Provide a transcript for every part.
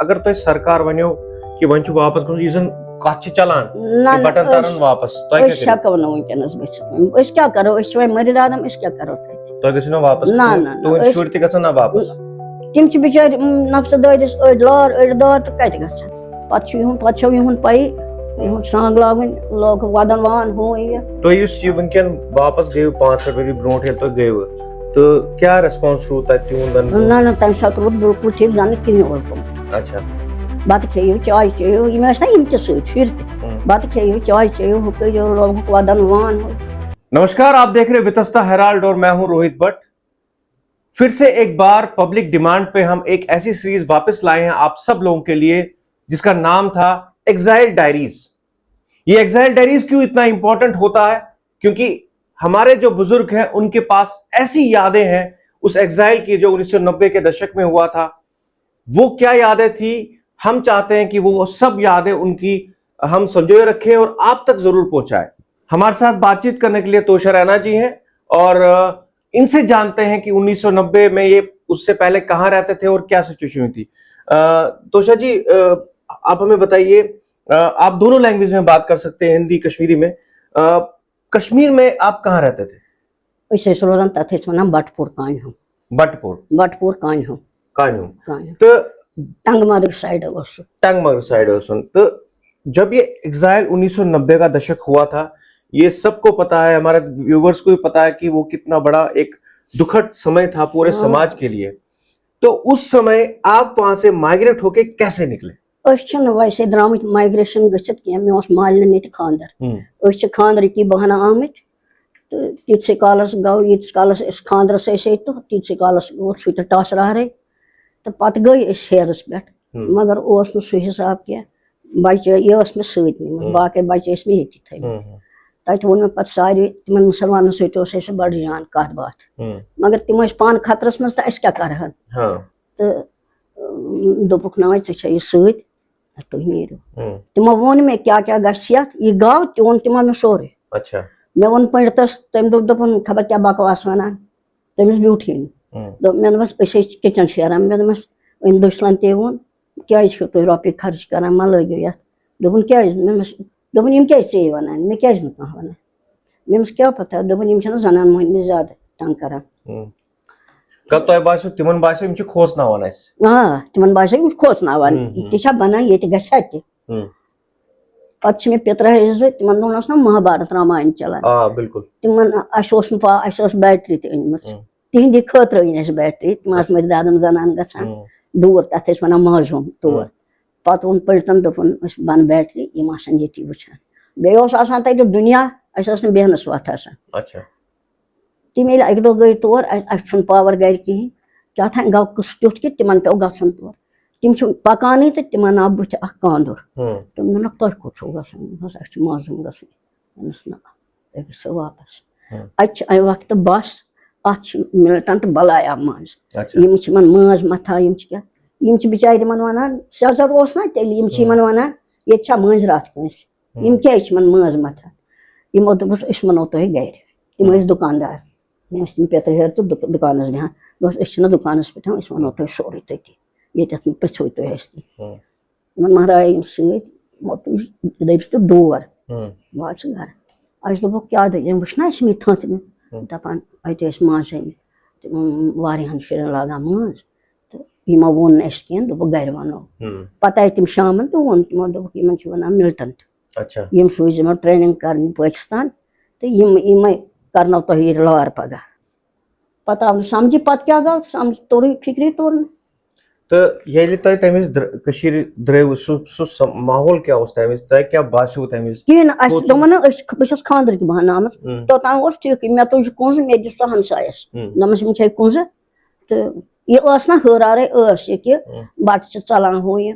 اگر تو سرکار ونیو کہ ون چھ واپس گژھُن یہ زن کتھ چھ چلان کہ بٹن ترن واپس أسۍ ہٮ۪کو نہٕ وٕنکٮ۪نس گٔژھِتھ أسۍ کیٛاہ کرو أسۍ چھِ وۄنۍ مٔرِد آدم أسۍ کیٛاہ کرو تتہِ تۄہہِ گٔژھِو نہٕ واپس تُہٕنٛدۍ شُرۍ تہِ گژھن نہ واپس تِم چھِ بِچٲرۍ نفژٕ دٲدِس أڑۍ لار أڑۍ دار تہٕ کتہِ گژھن پتہٕ چھو یِہُنٛد پیی یِہُنٛد سانٛگ لاگٕنۍ لوگ ودن وان ہُہ یہِ تُہۍ یُس یہِ وٕنکٮ۪ن واپس گٔیِو 5-6 ؤری برونٛٹھ ییٚلہِ تُہۍ گٔیوٕ تہٕ کیٛاہ ریسپانس روٗد تتہِ تِہُنٛد؟ نہ تمہِ ساتہٕ روٗد بِلکُل ٹھیٖک زن نہٕ کِہیٖنۍ اوس گوٚمُت اچھا بتہٕ کھیٚیِو چاے چیٚیِو یِم ٲسۍ نا یِم تہِ سۭتۍ شُرۍ تہِ بتہٕ کھیٚیِو چاے چیٚیِو ہُہ کٔرِو لوگُکھ ودن وان نمسکار آپ دیکھ رہے وتستا ہیرالڈ اور میں ہوں روہت بٹ پھر سے ایک بار پبلک ڈیمانڈ پہ ہم ایک ایسی سیریز واپس لائے ہیں آپ سب لوگوں کے لیے جس کا نام تھا ایگزائل ڈائریز. یہ ایگزائل ڈائریز کیوں اتنا امپورٹنٹ ہوتا ہے؟ کیونکہ ہمارے جو بزرگ ہیں ان کے پاس ایسی یادیں ہیں اس ایگزائل کی جو 1990 کے دشک میں ہوا تھا. وہ کیا یادیں تھی ہم چاہتے ہیں کہ وہ سب یادیں ان کی ہم سنجوئے رکھیں اور آپ تک ضرور پہنچائیں. ہمارے ساتھ بات چیت کرنے کے لیے توشا رینا جی ہیں اور ان سے جانتے ہیں کہ 1990 میں یہ اس سے پہلے کہاں رہتے تھے اور کیا سچویشن ہوئی تھی. توشا جی آپ ہمیں بتائیے, آپ دونوں لینگویج میں بات کر سکتے ہیں, ہندی کشمیری میں. کشمیر میں آپ کہاں رہتے تھے؟ أسۍ ٲسۍ روزان تتھ ٲسۍ ونان بٹ پوٗر کانہِ ہُنٛد بٹ پوٗر کانہِ ہُنٛد تہٕ ٹنگ مرگ سائڈ اوس سُہ ٹنگ مرگ سائڈ اوس. تو جب یہ ایگزائل 1990 کا دشک ہوا تھا, یہ سب کو پتا ہے, ہمارے ویورز کو بھی پتا ہے کہ وہ کتنا بڑا ایک دکھد سمے تھا پورے سماج کے لیے. تو اس سمے آپ وہاں سے مائگریٹ ہو کے کیسے نکلے؟ أسۍ چھِنہٕ ویسے درٛامٕتۍ مایگریشن گٔژھِتھ کینٛہہ. مےٚ اوس مالنہِ ییٚتہِ خانٛدر, أسۍ چھِ خانٛدرٕکی بہانہٕ آمٕتۍ تہٕ تیٖتسٕے کالس گوٚو ییٖتِس کالس أسۍ خانٛدرس ٲسۍ ییٚتہِ تہٕ تیٖتسٕے کالس اوس سُہ تہِ ٹاسراہرے تہٕ پتہٕ گٔے أسۍ ہیرس پٮ۪ٹھ. مگر اوس نہٕ سُہ حساب کینٛہہ. بچہٕ یہِ ٲس مےٚ سۭتۍ نِمٕژ, باقٕے بچہٕ ٲسۍ مےٚ ییٚتی تھٲیمٕتۍ. تتہِ ووٚن مےٚ پتہٕ ساروی تِمن مُسلمانن سۭتۍ اوس اَسہِ بڑٕ جان کتھ باتھ, مگر تِم ٲسۍ پانہٕ خطرس منٛز تہٕ أسۍ کیٛاہ کرہن تہٕ دوٚپُکھ نہٕ وۄنۍ ژےٚ چھےٚ یہِ سۭتۍ تُہۍ نیٖرِو. تِمو ووٚن مےٚ کیٛاہ کیٛاہ گژھِ یتھ, یہِ گوٚو تہِ ووٚن تِمو مےٚ سورُے. مےٚ ووٚن پنڈتس, تٔمۍ دوٚپُن خبر کیٛاہ بکواس ونان, تٔمِس بیوٗٹھٕے نہٕ. مےٚ دوٚپمس أسۍ ٲسۍ کِچن شیران, مےٚ دوٚپمس أمۍ دٔچھلن تے ووٚن کیٛازِ چھِو تُہۍ رۄپیہِ خرٕچ کران, ما لٲگِو یتھ. دوٚپُن کیٛازِ؟ مےٚ دوٚپمس دوٚپُن یِم کیٛازِ ژےٚ ونان, مےٚ کیٛازِ نہٕ کانٛہہ ونان. مےٚ دوٚپمس کیٛاہ پتہ, دوٚپُن یِم چھِنہٕ زنان مۄہنوِس زیادٕ تنگ کران. تِمن باسیو یِم چھِ کھوژناوان اَسہِ. تِمن باسیو یِم چھِ کھوژناوان, تہِ چھا بنان ییٚتہِ گژھِ تہِ. پتہٕ چھِ مےٚ پِترٲے زٕ, تِمن دۄہن اوس نا مہابھارت راماین چلان. تِمن اَسہِ اوس نہٕ پاے, اَسہِ ٲس بیٹری تہِ أنمٕژ, تِہنٛدِ خٲطرٕ أنۍ اَسہِ بیٹری. تِم آسہٕ مٔرِد آدم زنان گژھان دوٗر, تتھ ٲسۍ ونان ماجوم تور. پتہٕ ووٚن پنڈتن, دوٚپُن أسۍ بنہٕ بیٹری, یِم آسن ییٚتی وٕچھان. بیٚیہِ اوس آسان تتہِ دُنیا, اَسہِ ٲس نہٕ بیہنس وتھ آسان. تِم ییٚلہِ اکہِ دۄہ گٔے تور, اَسہِ چھُنہٕ پاور گرِ کِہینۍ, کیٛاہ تھام گوٚو قٕصہٕ تیُتھ کہِ تِمن پیوٚو گژھُن تور. تِم چھِ پکانٕے تہٕ تِمن آو بٕتھِ اکھ کاندُر. تِم ووٚنکھ تۄہہِ کوٚت چھُو گژھُن؟ دوٚپمس اَسہِ چھُ ماجوم گژھُن. دوٚپمس نہ تُہۍ گٔژھِو واپس. اتہِ چھِ امہِ وقتہٕ بس, اتھ چھِ مِلٹنٹ بلایا منٛز, یِم چھِ یِمن مٲنٛز متھان, یِم چھِ کیٛاہ, یِم چھِ بِچارِ یِمن ونان, سیزر اوس نا تیٚلہِ, یِم چھِ یِمن ونان ییٚتہِ چھا مٲنٛزِ راتھ کٲنٛسہِ, یِم کیٛازِ چھِ یِمن مٲنٛز متھان. یِمو دوٚپُس أسۍ وَنو تۄہہِ گرِ. تِم ٲسۍ دُکاندار, مےٚ ٲسۍ تِم پیترِ ہیٚرِ تہٕ دُکانس بیٚہوان. دوٚپُس أسۍ چھِنہٕ دُکانس پٮ۪ٹھ یِوان, أسۍ وَنو تۄہہِ سورُے تٔتی, ییٚتٮ۪تھ نہٕ پرژھِو تُہۍ اَسہِ. یِمن مہرایہِ یِم سۭتۍ, دٔپِس تہٕ ڈور وات ژٕ گرٕ. اَسہِ دوٚپُکھ کیٛاہ دٔلیٖل, یِم وٕچھ نا اَسہِ یِم تھٔنۍ دپان اَتہِ ٲسۍ ماجہِ أنمٕتۍ, واریاہن شُرٮ۪ن لاگان مٲنٛز تہٕ یِمو ووٚن نہٕ اَسہِ کینٛہہ, دوٚپُکھ گرِ وَنو. پتہٕ آیہِ تِم شامن تہٕ ووٚن تِمو, دوٚپُکھ یِمن چھِ ونان مِلٹنٹ, یِم سوٗزۍ یِمو ٹرینِنگ کرنہِ پٲکِستان تہٕ یِمے کرنو تۄہہِ ییٚتہِ لار پگاہ. پتہٕ آو نہٕ سمجھی, پتہٕ کیٛاہ گوٚو سمجھ توٚرُے, فِکری توٚر نہٕ. تہٕ ییٚلہِ تۄہہِ تمہِ وِزِ کٔشیٖرِ درٛٲیوٕ سُہ ماحول کیٛاہ اوس تمہِ وِزِ, تۄہہِ کیٛاہ باسیو تمہِ وِزِ؟ کِہیٖنۍ نہٕ, اَسہِ دوٚپمو نا بہٕ چھَس خانٛدرٕکۍ بہانہٕ آمٕژ, توٚتام اوس ٹھیٖکٕے. مےٚ تُج کُنٛزٕ, مےٚ دِژ سۄ ہمسایس, دوٚپمس یِم چھے کُنٛزٕ تہٕ یہِ ٲس نا ہُرارے ٲس یہِ کہِ بٹہٕ چھِ ژلان ہُہ یہِ.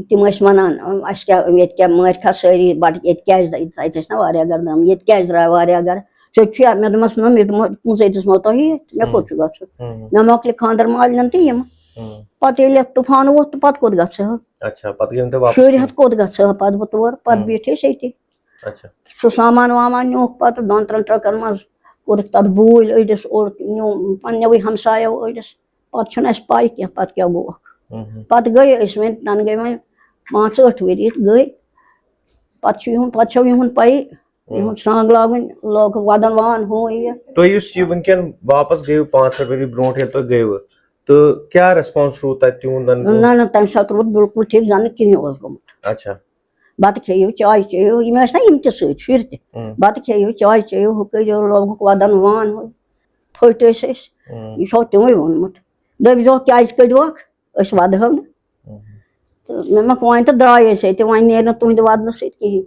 تِم ٲسۍ ونان اَسہِ کیٛاہ ییٚتہِ کیٛاہ مٲرۍ کھا سٲری بٹہٕ, ییٚتہِ کیٛازِ تَتہِ ٲسۍ نا واریاہ گرٕ درٛامٕتۍ, ییٚتہِ کیٛازِ درٛاے واریاہ گرٕ, ژےٚ چھُیا؟ مےٚ دوٚپمس نہ, مےٚ دوٚپمو پٕنٛژٕے دِژمو تۄہہِ ییٚتہِ, مےٚ کوٚت چھُ گژھُن. مےٚ مۄکلہِ خانٛدر مالنٮ۪ن تہٕ یِمہٕ. پتہٕ ییٚلہِ یتھ طوٗفان ووٚتھ تہٕ پتہٕ کوٚت گژھٕ ہا, شُرۍ ہتھ کوٚت گژھٕ ہا پتہٕ بہٕ تور. پتہٕ بیٖٹھۍ أسۍ ییٚتی. سُہ سامان وامان نیوٗکھ پتہٕ 2-3 ٹرٛکن منٛز, کوٚرُکھ تتھ بوٗلۍ أڑِس, اوٚڑ نیوٗ پننیوٕے ہمسایو أڑِس. پتہٕ چھُنہٕ اَسہِ پاے کینٛہہ پتہٕ کیٛاہ گوٚوکھ. پتہٕ گٔے أسۍ وۄنۍ تَنہٕ گٔے وۄنۍ 5-8 ؤری گٔے پتہٕ چھو یِہُنٛد پَیی یِہُنٛد سانٛگ لاگٕنۍ لوگُکھ وَدَن وان ہُہ یہِ تُہۍ یُس یہِ وٕنکٮ۪ن واپس گٔیِو 5-6 ؤری برونٛٹھ ییٚلہِ تُہۍ گٔیوٕ تہٕ کیٛاہ ریسپانس روٗد تَتہِ تِہُنٛد؟ نہ نہ تَمہِ ساتہٕ روٗد بِلکُل ٹھیٖک زَن نہٕ کِہیٖنۍ اوس گوٚمُت. اچھا بَتہٕ کھیٚیِو چاے چیٚیِو یِم ٲسۍ نا یِم تہِ سۭتۍ شُرۍ تہِ بَتہٕ کھیٚیِو چاے چیٚیِو ہُہ کٔرِو لوگُکھ وَدَن وان ہُہ پھٔٹۍ ٲسۍ أسۍ یہِ چھو تِموٕے ووٚنمُت دٔپۍزیوکھ کیٛازِ کٔڑۍوُکھ أسۍ وَدہو نہٕ تہٕ مےٚ مۄکھ وۄنۍ تہٕ درٛاے أسۍ ییٚتہِ وۄنۍ نیرِ نہٕ تُہٕنٛدِ وَدنہٕ سۭتۍ کِہیٖنۍ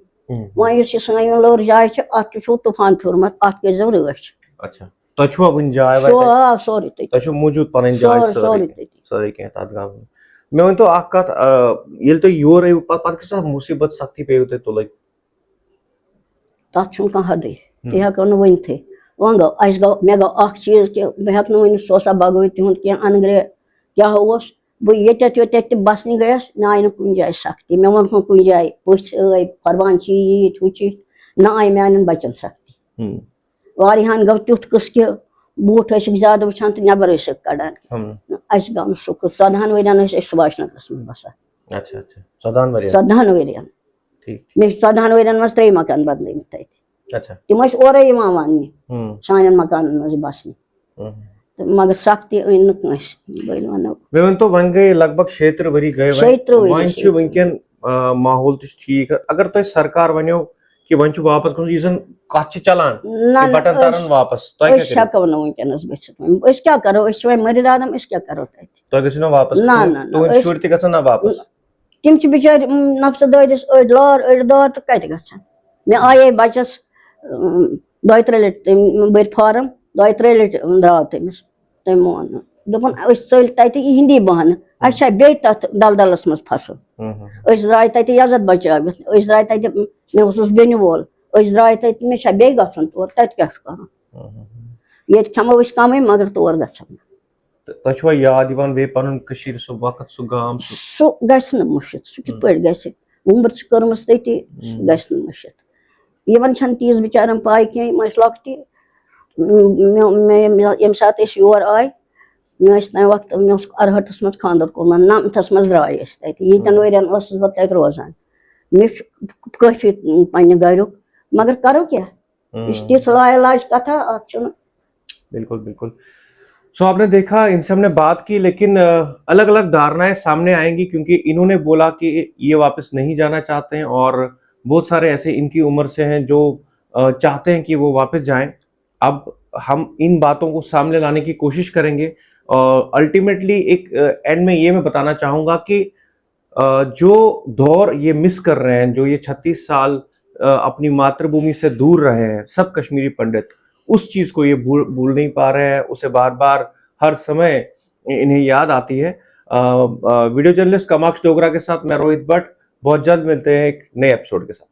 وۄنۍ یُس یہِ سٲنۍ یہِ لٔر جاے چھِ اَتھ تہِ چھُو طوٗفان پھیوٗرمُت اَتھ کٔرۍزیو رٲچھ. اچھا تۄہہِ چھُوا وٕنہِ جاے آ سورُے تٔتی تۄہہِ چھو موٗجوٗد پَنٕنۍ جاے سورُے تٔتی. سٲرٕے کینٛہہ تَتھ گامَس منٛز. مےٚ ؤنۍتو اکھ کَتھ ییٚلہِ تُہۍ یور آیِو پَتہٕ کۭژاہ مُصیٖبت سختی پیٚیوٕ تۄہہِ تُلٕنۍ؟ تَتھ چھُنہٕ کانٛہہ حدٕے تہِ ہٮ۪کو نہٕ ؤنتھٕے. وۄنۍ گوٚو اَسہِ گوٚو مےٚ گوٚو اکھ چیٖز کہِ بہٕ ہٮ۪کہٕ نہٕ ؤنِتھ سُہ اوسا بغٲوۍ تِہُنٛد کینٛہہ اَنگرے کیٛاہ اوس بہٕ ییٚتٮ۪تھ تہِ بَسنہِ گٔیَس مےٚ آیہِ نہٕ کُنہِ جایہِ سختی مےٚ ووٚنُکھ نہٕ کُنہِ جایہِ پٔژھۍ ٲے قۄربان چھِ ییٖتۍ ہُہ چھِ نہ آیہِ میٛانٮ۪ن بَچَن سختی. واریاہَن گوٚو تیُتھ قٕصہٕ کہِ بوٗٹھ ٲسِکھ زیادٕ وٕچھان تہٕ نٮ۪بر ٲسِکھ کَڑان. اَسہِ گوٚو نہٕ سُہ قٕصہٕ 14 ؤرۍیَن ٲسۍ أسۍ سُباش نگرَس منٛز بَسان. 14 ؤرۍیَن 14 ؤرۍیَن مےٚ چھِ 14 ؤرۍیَن منٛز 3 مکان بدلٲومٕتۍ تَتہِ. تِم ٲسۍ اورَے یِوان وَننہِ سانٮ۪ن مکانَن منٛز بَسنہِ تہٕ مگر سختی أنۍ نہٕ کٲنٛسہِ بٔلۍ وَنو. مےٚ ؤنۍتو وۄنۍ گٔے لگ بگ 36 ؤری گٔے وۄنۍ چھُ وٕنکٮ۪ن ماحول تہِ چھُ ٹھیٖک اگر تۄہہِ سرکار وَنیو کہِ وۄنۍ چھُ واپس گژھُن یُس زن کتھ چھِ چلان بٹن ترن واپس أسۍ ہٮ۪کو نہٕ وٕنکٮ۪نس گٔژھِتھ وۄنۍ أسۍ کیٛاہ کرو أسۍ چھِ وۄنۍ مٔرِتھ آدم أسۍ کیٛاہ کرو تَتہِ. تۄہہِ گٔژھِو نا واپس تُہٕنٛدۍ شُرۍ تہِ گژھن نا واپس. تِم چھِ بِچٲرۍ نفژٕ دٲدِس أڑۍ لار أڑۍ دار تہٕ کَتہِ گژھن. مےٚ آیے بَچَس 2-3 لَٹہِ تٔمۍ بٔرۍ فارم 2-3 لَٹہِ درٛاو تٔمِس تٔمۍ مون نہٕ دوٚپُن أسۍ ژٔلۍ تَتہِ یہِ ہِنٛدی بہانہٕ اَسہِ چھا بیٚیہِ تَتھ دلدلس منٛز پھسُن. أسۍ درٛاے تَتہِ یَزتھ بچٲوِتھ أسۍ درٛاے تَتہِ مےٚ اوسُس بیٚنہِ وول أسۍ درٛاے تَتہِ مےٚ چھا بیٚیہِ گژھُن تور تَتہِ کیٛاہ چھُ کَرُن. ییٚتہِ کھٮ۪مو أسۍ کَمٕے مگر تور گژھو نہٕ. تۄہہِ چھُوا یاد یِوان بیٚیہِ پَنُن کٔشیٖر سُہ وقت سُہ گام سُہ گژھِ نہٕ مٔشِتھ سُہ کِتھ پٲٹھۍ گژھِ وُمبٕر چھِ کٔرمٕژ تٔتی سُہ گژھِ نہٕ مٔشِتھ. یِمن چھنہٕ تیٖژ بِچارٮ۪ن پاے کینٛہہ یِم ٲسۍ لۄکٹی ییٚمہِ ساتہٕ أسۍ یور آے مےٚ ٲسۍ تَمہِ وقتہٕ مےٚ اوس 68 منٛز خانٛدر کوٚرمُت 9 منٛز درٛاے أسۍ تَتہِ ییٖتٮ۪ن ؤرۍیَن ٲسٕس بہٕ تَتہِ روزان. مےٚ چھُ کٲفی پنٛنہِ گریُک مگر کرو کیٛاہ یہِ چھِ تِژھ لا علاج کتھا اَتھ چھُنہٕ. بالکل بالکل. سو آپ نے دیکھا ان سے ہم نے بات کی لیکن الگ الگ دھارنائیں سامنے آئیں گی کیونکہ انہوں نے بولا کہ یہ واپس نہیں جانا چاہتے ہیں اور بہت سارے ایسے ان کی عمر سے ہیں جو چاہتے ہیں کہ وہ واپس جائیں. اب ہم ان باتوں کو سامنے لانے کی کوشش کریں گے اور الٹیمیٹلی ایک اینڈ میں یہ بتانا چاہوں گا کہ جو دور یہ مس کر رہے ہیں جو یہ 36 سال اپنی ماتر بھومی سے دور رہے ہیں سب کشمیری پنڈت اس چیز کو یہ بھول نہیں پا رہے ہیں اسے بار بار ہر سمے انہیں یاد آتی ہے. ویڈیو جرنلسٹ کماکش ڈوگرا کے ساتھ میں روہت بٹ بہت جلد ملتے ہیں ایک نئے ایپیسوڈ کے ساتھ.